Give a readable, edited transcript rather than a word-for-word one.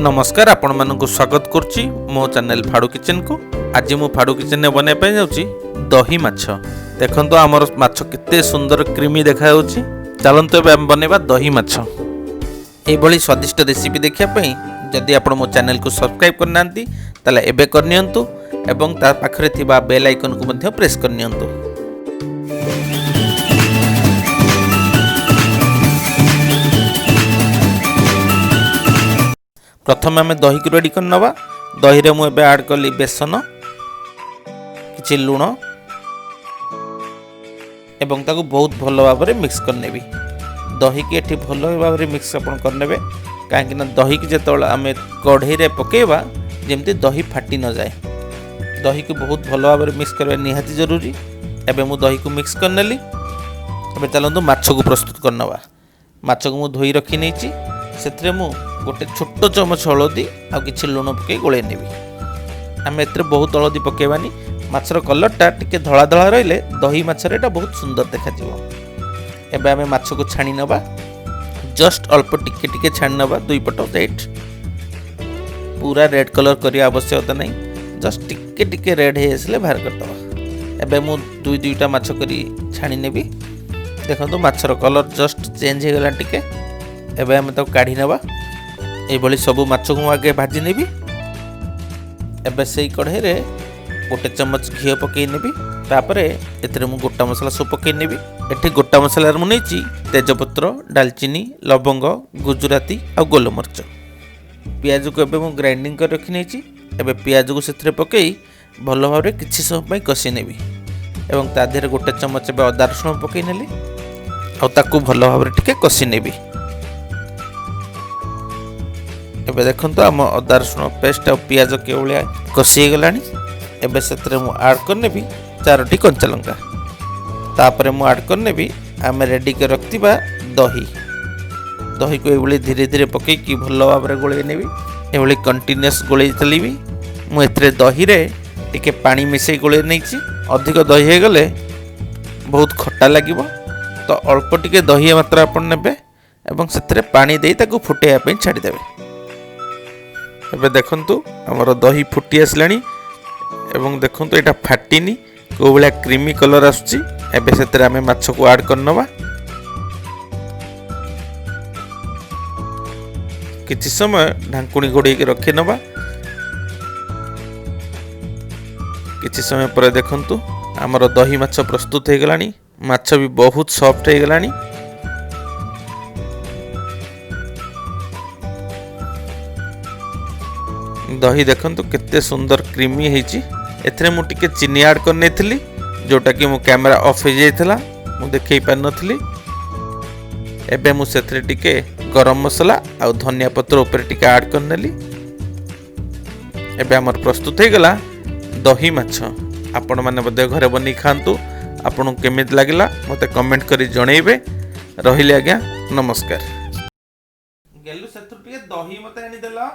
नमस्कार आपण मानक स्वागत करुच्ची मो चैनल फाडू किचन को। आज मु फाडू किचन में बनवाई जाऊँगी दही माछ। देखो आमर माछ केते सुंदर क्रीमी देखा चलतु एवं बनवा दही माछ। यह स्वादिष्ट रेसिपी देखापी जदि आप मो चैनल को सब्सक्राइब करना ताले एबे करनियंतु एवं ता पाखरे थिबा बेल आइकन को मध्य प्रेस करनियंतु। प्रथम आम दही को रेडी कर नवा। दही रे मुझे ऐड कली बेसन किछि लुण एवं ताको बहुत भल भाव में मिक्स करनेबी। दही की एठी भल भाव में मिक्स अपन करनेबे कहीं दही की जिते आम कढ़ई रे पकेबा जमती दही फाटी न जाए। दही को बहुत भल भाव में मिक्स करवा निहाती जरूरी। एबे मु दही को मिक्स करनेली। एबे चलतु माछ को प्रस्तुत करनवा। माछ को मु धोई रखी नहीं से मु गोटे छोट चमच हलदी आ कि लुण पकई गोले नेबी। आम ए बहुत हलदी पकेबानी। माछर कलरटा टिके धला धला रहिले दही माछर एटा बहुत सुंदर देखा जिवो। एबे आम माछ को छाणी नबा। जस्ट अल्प टिके टिके छाणी नबा दुई पट साइड। पूरा रेड कलर करिया आवश्यकता नहीं, जस्ट टिके टिके रेड हे आसले बाहर करदबा। एबे मु दुई दुईटा माछ करी छाणी नेबी। देखंतु माछर कलर जस्ट चेंज हे गला टिके। एबे आम तो काढ़ी नबा। ये सबू माछ को आगे भाजी नेबी। एबे से कढ़ई रे गोटे चमच घी पकई नेबी। तापरे एथरे मु गोटा मसला सब पकई नेबी। एठी गोटा मसला मु नेची तेजपत्र, दालचीनी, लवंग, गुजराती आ गोलमरिच। पियाज को एबे मु ग्राइंडिंग कर रखी नेची। एबे पियाज को सेथरे पकई भल भाव रे किछि समय पई कसी नेबी। एवं ता देहरे गोटे चमच एबे अदा रसुण पकई नेली आ ताकू भल भाव रे टिके कसी नेबी। एबे देखंतु आम अदा रसुण पेस्ट और पियाज के भाया कसी गलानी। एबे सेतरे मु ऐड करनेबी 4टी कंचा लंका। तापरे मु ऐड करनेबी आम रेडी के रखतिबा दही। दही को एभली धीरे धीरे पकई कि भल भाव रे गोळै नेबी। एभली कंटिन्यूअस गोळै चलीबी। मु एथरे दही रे टिके पानी मिसई गोळै नैछि। अधिक दही हे गले बहुत खट्टा लागिबो, तो अल्प टिके दही मात्रा आपण नेबे एवं सेतरे पानी देई ताकू फुटेया पे छाडी देबे। एबे देखंतु हमर दही फुटी आसलानी एवं देखंतु एटा फाटीनी को बळा क्रीमी कलर आसुची। एबे सेतरे आमे माछ को ऐड करनवा। किछि समय ढांकुणी घोड़े के रखि नवा। किछि समय पर देखंतु हमर दही माछ प्रस्तुत हे गलानी। माछ भी बहुत सॉफ्ट हे गलानी। दही देखंतु केते सुंदर क्रीमी हेची। एथरे मु टिके चीनी ऐड करने थिली जोटा कि मु कैमरा ऑफ हो जाइथिला, मु देखै पार नथिली। एबे मु सेथरे टिके गरम मसला आ धनिया पत्र ऊपर टिके ऐड करनेली। एबे हमर प्रस्तुत हे गला दही माछ। आपण माने बदे घरे बनी खांतु। आपन केमित लागिला मते कमेंट करी जणैबे। रहिले आज्ञा, नमस्कार। गेलु सेथु टिके दही मते आनी देला।